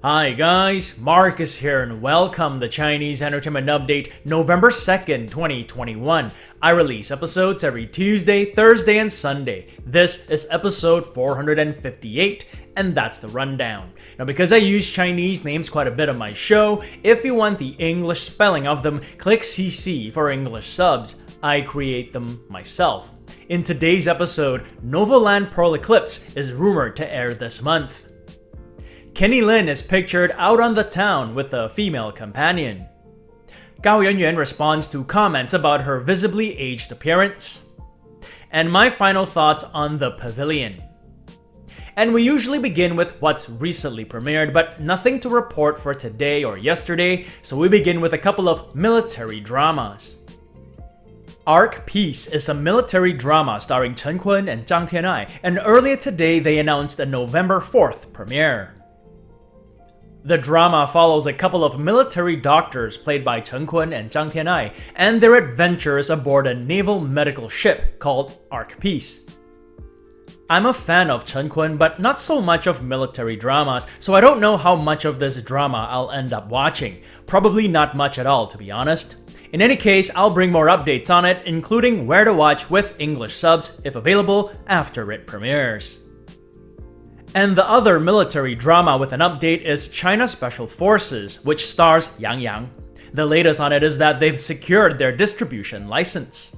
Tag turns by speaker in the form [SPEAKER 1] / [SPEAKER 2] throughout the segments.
[SPEAKER 1] Hi guys, Marcus here and welcome to Chinese Entertainment Update November 2nd, 2021. I release episodes every Tuesday, Thursday, and Sunday. This is episode 458, and that's the rundown. Now because I use Chinese names quite a bit on my show, if you want the English spelling of them, click CC for English subs. I create them myself. In today's episode, Novoland Pearl Eclipse is rumored to air this month. Kenny Lin is pictured out on the town with a female companion. Gao Yuanyuan responds to comments about her visibly aged appearance. And my final thoughts on the Pavilion. And we usually begin with what's recently premiered, but nothing to report for today or yesterday, so we begin with a couple of military dramas. Arc Peace is a military drama starring Chen Kun and Zhang Tianai, and earlier today they announced a November 4th premiere. The drama follows a couple of military doctors played by Chen Kun and Zhang Tianai and their adventures aboard a naval medical ship called Arc Peace. I'm a fan of Chen Kun, but not so much of military dramas, so I don't know how much of this drama I'll end up watching. Probably not much at all, to be honest. In any case, I'll bring more updates on it, including where to watch with English subs, if available, after it premieres. And the other military drama with an update is China Special Forces, which stars Yang Yang. The latest on it is that they've secured their distribution license.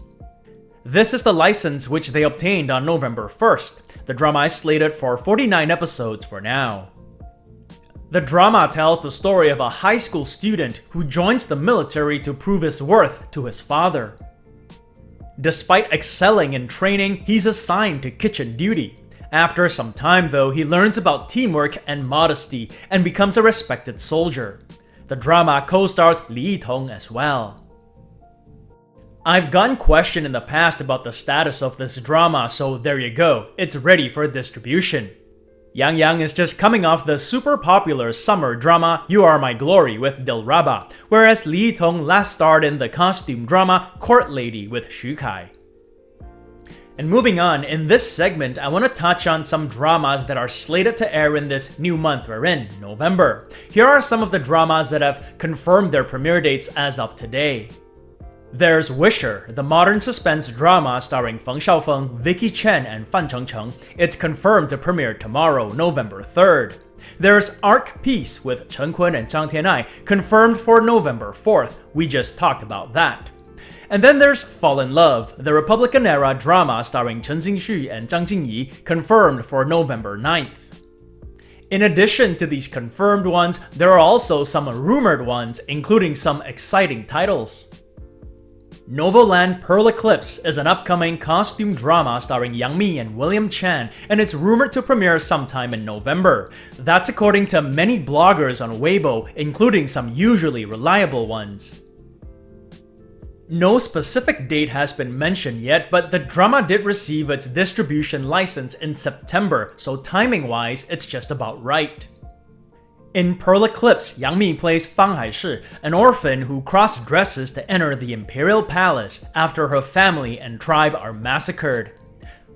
[SPEAKER 1] This is the license which they obtained on November 1st. The drama is slated for 49 episodes for now. The drama tells the story of a high school student who joins the military to prove his worth to his father. Despite excelling in training, he's assigned to kitchen duty. After some time though, he learns about teamwork and modesty and becomes a respected soldier. The drama co-stars Li Yitong as well. I've gotten questioned in the past about the status of this drama, so there you go, it's ready for distribution. Yang Yang is just coming off the super popular summer drama You Are My Glory with Dilraba, whereas Li Yitong last starred in the costume drama Court Lady with Xu Kai. And moving on, in this segment, I want to touch on some dramas that are slated to air in this new month we're in, November. Here are some of the dramas that have confirmed their premiere dates as of today. There's Wisher, the modern suspense drama starring Feng Shaofeng, Vicky Chen, and Fan Chengcheng. It's confirmed to premiere tomorrow, November 3rd. There's Arc Peace with Chen Kun and Zhang Tianai, confirmed for November 4th. We just talked about that. And then there's Fall in Love, the Republican-era drama starring Chen Xingxu and Zhang Jingyi, confirmed for November 9th. In addition to these confirmed ones, there are also some rumored ones, including some exciting titles. Novoland Pearl Eclipse is an upcoming costume drama starring Yang Mi and William Chan, and it's rumored to premiere sometime in November. That's according to many bloggers on Weibo, including some usually reliable ones. No specific date has been mentioned yet, but the drama did receive its distribution license in September, so timing-wise, it's just about right. In Pearl Eclipse, Yang Mi plays Fang Haishi, an orphan who cross-dresses to enter the Imperial Palace after her family and tribe are massacred.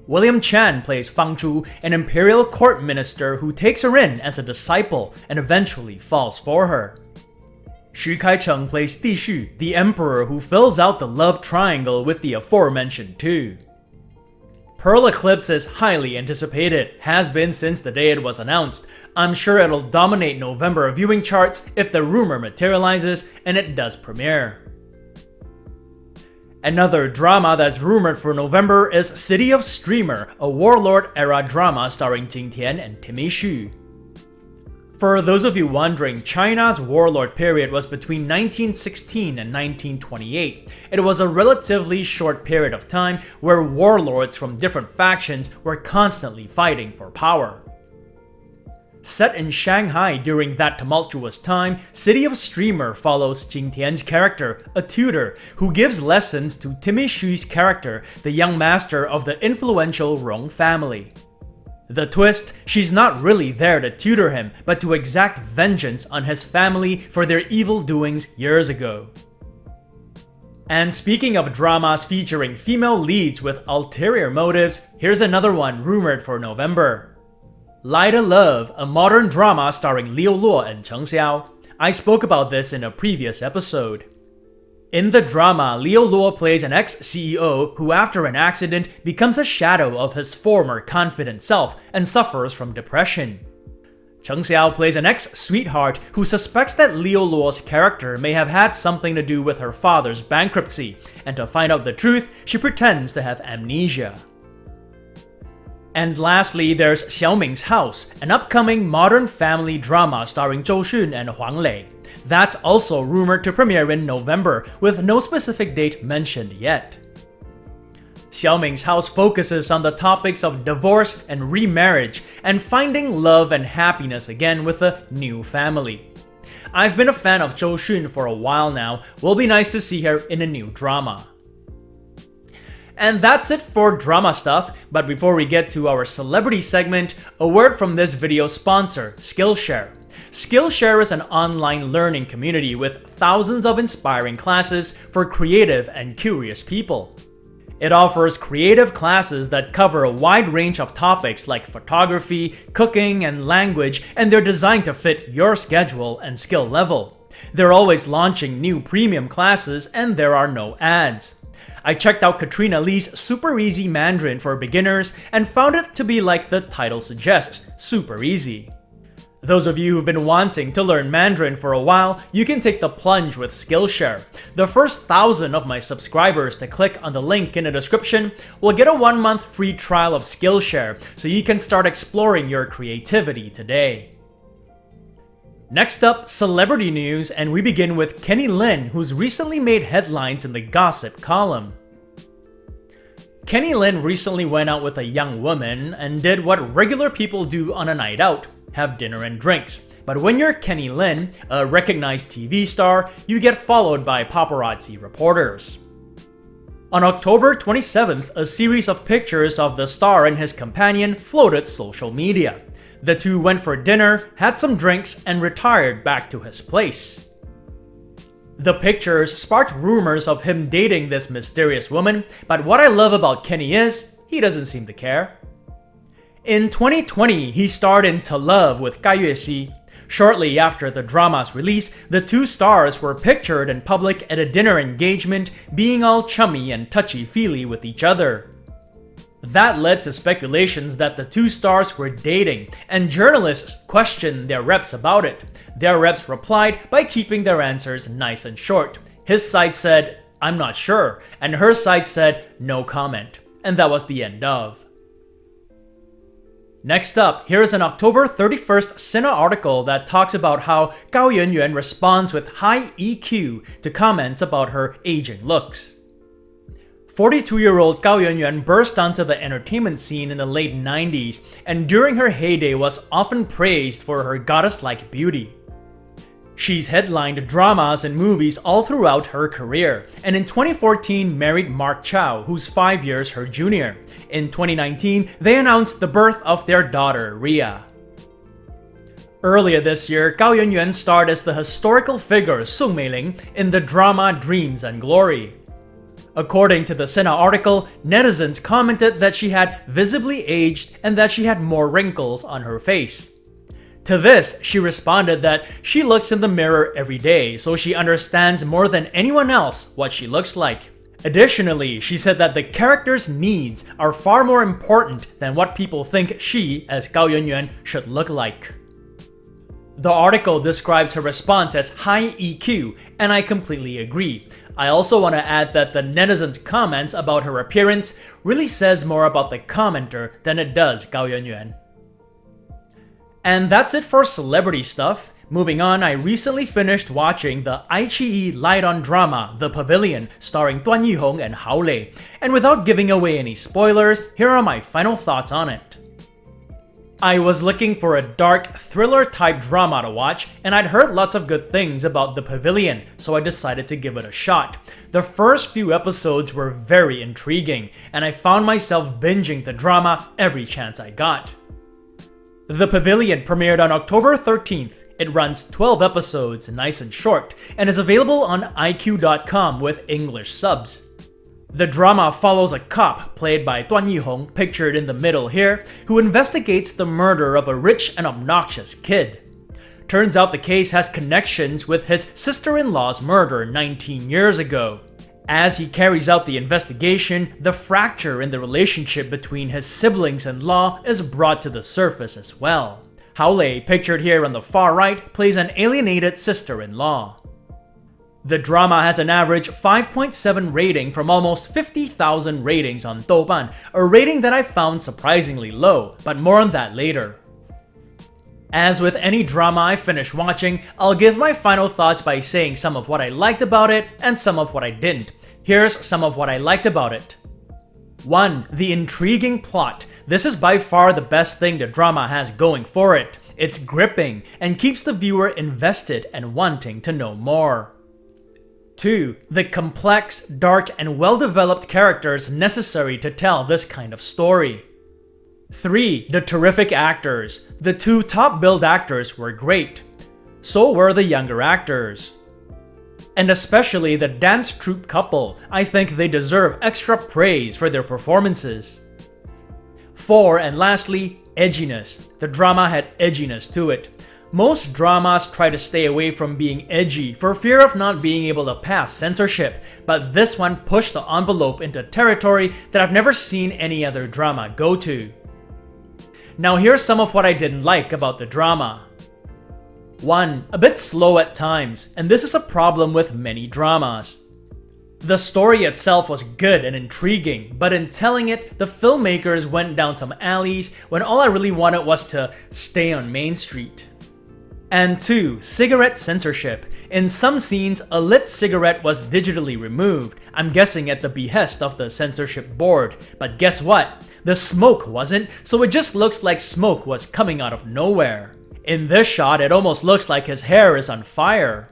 [SPEAKER 1] William Chan plays Fang Zhu, an Imperial court minister who takes her in as a disciple and eventually falls for her. Xu Kaicheng plays Di Xu, the emperor who fills out the love triangle with the aforementioned two. Pearl Eclipse is highly anticipated, has been since the day it was announced. I'm sure it'll dominate November viewing charts if the rumor materializes and it does premiere. Another drama that's rumored for November is City of Streamer, a warlord-era drama starring Jing Tian and Timmy Xu. For those of you wondering, China's warlord period was between 1916 and 1928. It was a relatively short period of time where warlords from different factions were constantly fighting for power. Set in Shanghai during that tumultuous time, City of Streamer follows Jing Tian's character, a tutor, who gives lessons to Timmy Xu's character, the young master of the influential Rong family. The twist, she's not really there to tutor him, but to exact vengeance on his family for their evil doings years ago. And speaking of dramas featuring female leads with ulterior motives, here's another one rumored for November. Lie to Love, a modern drama starring Liu Luo and Cheng Xiao. I spoke about this in a previous episode. In the drama, Liu Luo plays an ex-CEO who after an accident becomes a shadow of his former confident self and suffers from depression. Cheng Xiao plays an ex-sweetheart who suspects that Liu Luo's character may have had something to do with her father's bankruptcy, and to find out the truth, she pretends to have amnesia. And lastly, there's Xiaoming's House, an upcoming modern family drama starring Zhou Xun and Huang Lei. That's also rumored to premiere in November, with no specific date mentioned yet. Xiaoming's House focuses on the topics of divorce and remarriage, and finding love and happiness again with a new family. I've been a fan of Zhou Xun for a while now. Will be nice to see her in a new drama. And that's it for drama stuff, but before we get to our celebrity segment, a word from this video's sponsor, Skillshare. Skillshare is an online learning community with thousands of inspiring classes for creative and curious people. It offers creative classes that cover a wide range of topics like photography, cooking, and language, and they're designed to fit your schedule and skill level. They're always launching new premium classes, and there are no ads. I checked out Katrina Lee's Super Easy Mandarin for Beginners and found it to be like the title suggests, super easy. Those of you who've been wanting to learn Mandarin for a while, you can take the plunge with Skillshare. The first 1,000 of my subscribers to click on the link in the description will get a 1-month free trial of Skillshare, so you can start exploring your creativity today. Next up, celebrity news, and we begin with Kenny Lin, who's recently made headlines in the gossip column. Kenny Lin recently went out with a young woman and did what regular people do on a night out, have dinner and drinks. But when you're Kenny Lin, a recognized TV star, you get followed by paparazzi reporters. On October 27th, a series of pictures of the star and his companion flooded social media. The two went for dinner, had some drinks, and retired back to his place. The pictures sparked rumors of him dating this mysterious woman, but what I love about Kenny is, he doesn't seem to care. In 2020, he starred in To Love with Gai Yuexi. Shortly after the drama's release, the two stars were pictured in public at a dinner engagement, being all chummy and touchy-feely with each other. That led to speculations that the two stars were dating, and journalists questioned their reps about it. Their reps replied by keeping their answers nice and short. His side said, "I'm not sure," and her side said, "No comment." And that was the end of. Next up, here's an October 31st Sina article that talks about how Gao Yuanyuan responds with high EQ to comments about her aging looks. 42-year-old Gao Yuanyuan burst onto the entertainment scene in the late 90s, and during her heyday was often praised for her goddess-like beauty. She's headlined dramas and movies all throughout her career, and in 2014 married Mark Chow, who's 5 years her junior. In 2019, they announced the birth of their daughter, Ria. Earlier this year, Gao Yuanyuan starred as the historical figure Song Meiling in the drama Dreams and Glory. According to the Sina article, netizens commented that she had visibly aged and that she had more wrinkles on her face. To this, she responded that she looks in the mirror every day, so she understands more than anyone else what she looks like. Additionally, she said that the character's needs are far more important than what people think she, as Gao Yuanyuan, should look like. The article describes her response as high EQ, and I completely agree. I also want to add that the netizens' comments about her appearance really says more about the commenter than it does Gao Yuanyuan. And that's it for celebrity stuff. Moving on, I recently finished watching the iQIYI light-on drama The Pavilion starring Duan Yihong and Hao Lei. And without giving away any spoilers, here are my final thoughts on it. I was looking for a dark, thriller-type drama to watch, and I'd heard lots of good things about The Pavilion, so I decided to give it a shot. The first few episodes were very intriguing, and I found myself binging the drama every chance I got. The Pavilion premiered on October 13th. It runs 12 episodes, nice and short, and is available on iq.com with English subs. The drama follows a cop, played by Duan Yihong, pictured in the middle here, who investigates the murder of a rich and obnoxious kid. Turns out the case has connections with his sister-in-law's murder 19 years ago. As he carries out the investigation, the fracture in the relationship between his siblings-in-law is brought to the surface as well. Hao Lei, pictured here on the far right, plays an alienated sister-in-law. The drama has an average 5.7 rating from almost 50,000 ratings on Douban, a rating that I found surprisingly low, but more on that later. As with any drama I finish watching, I'll give my final thoughts by saying some of what I liked about it and some of what I didn't. Here's some of what I liked about it. 1. The intriguing plot. This is by far the best thing the drama has going for it. It's gripping and keeps the viewer invested and wanting to know more. 2. The complex, dark, and well-developed characters necessary to tell this kind of story. 3. The terrific actors. The 2 top-billed actors were great. So were the younger actors. And especially the dance troupe couple. I think they deserve extra praise for their performances. 4. And lastly, edginess. The drama had edginess to it. Most dramas try to stay away from being edgy for fear of not being able to pass censorship, but this one pushed the envelope into territory that I've never seen any other drama go to. Now here's some of what I didn't like about the drama. 1. A bit slow at times, and this is a problem with many dramas. The story itself was good and intriguing, but in telling it, the filmmakers went down some alleys when all I really wanted was to stay on Main Street. And 2. Cigarette censorship. In some scenes, a lit cigarette was digitally removed, I'm guessing at the behest of the censorship board. But guess what? The smoke wasn't, so it just looks like smoke was coming out of nowhere. In this shot, it almost looks like his hair is on fire.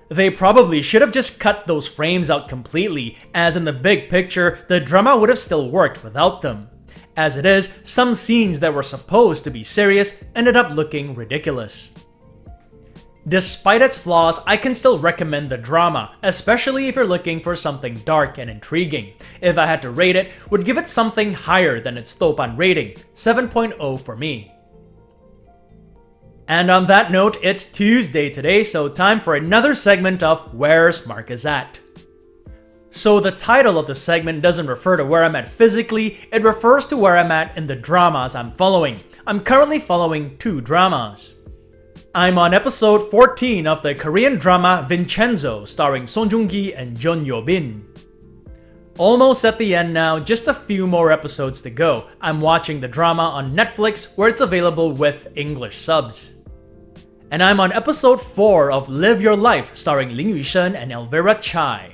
[SPEAKER 1] They probably should have just cut those frames out completely, as in the big picture, the drama would have still worked without them. As it is, some scenes that were supposed to be serious ended up looking ridiculous. Despite its flaws, I can still recommend the drama, especially if you're looking for something dark and intriguing. If I had to rate it, would give it something higher than its Douban rating, 7.0 for me. And on that note, it's Tuesday today, so time for another segment of Where's Marcus At? So the title of the segment doesn't refer to where I'm at physically, it refers to where I'm at in the dramas I'm following. I'm currently following 2 dramas. I'm on episode 14 of the Korean drama Vincenzo, starring Song Joong-ki and Jeon Yo-bin. Almost at the end now, just a few more episodes to go. I'm watching the drama on Netflix, where it's available with English subs. And I'm on episode 4 of Live Your Life, starring Ling Yusheng and Elvira Chai.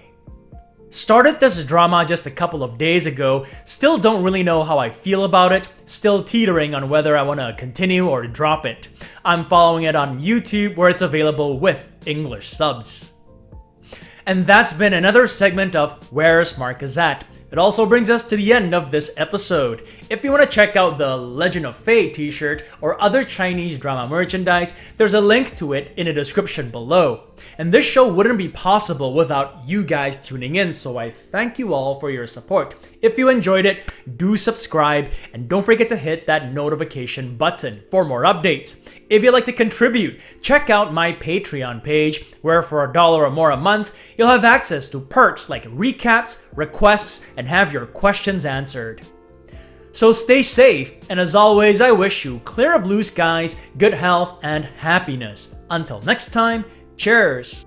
[SPEAKER 1] Started this drama just a couple of days ago, still don't really know how I feel about it, still teetering on whether I want to continue or drop it. I'm following it on YouTube, where it's available with English subs. And that's been another segment of Where's Marcus At? It also brings us to the end of this episode. If you want to check out the Legend of Fei t-shirt or other Chinese drama merchandise, there's a link to it in the description below. And this show wouldn't be possible without you guys tuning in, so I thank you all for your support. If you enjoyed it, do subscribe and don't forget to hit that notification button for more updates. If you'd like to contribute, check out my Patreon page, where for $1 or more a month, you'll have access to perks like recaps, requests, and have your questions answered. So stay safe, and as always, I wish you clear blue skies, good health, and happiness. Until next time, cheers!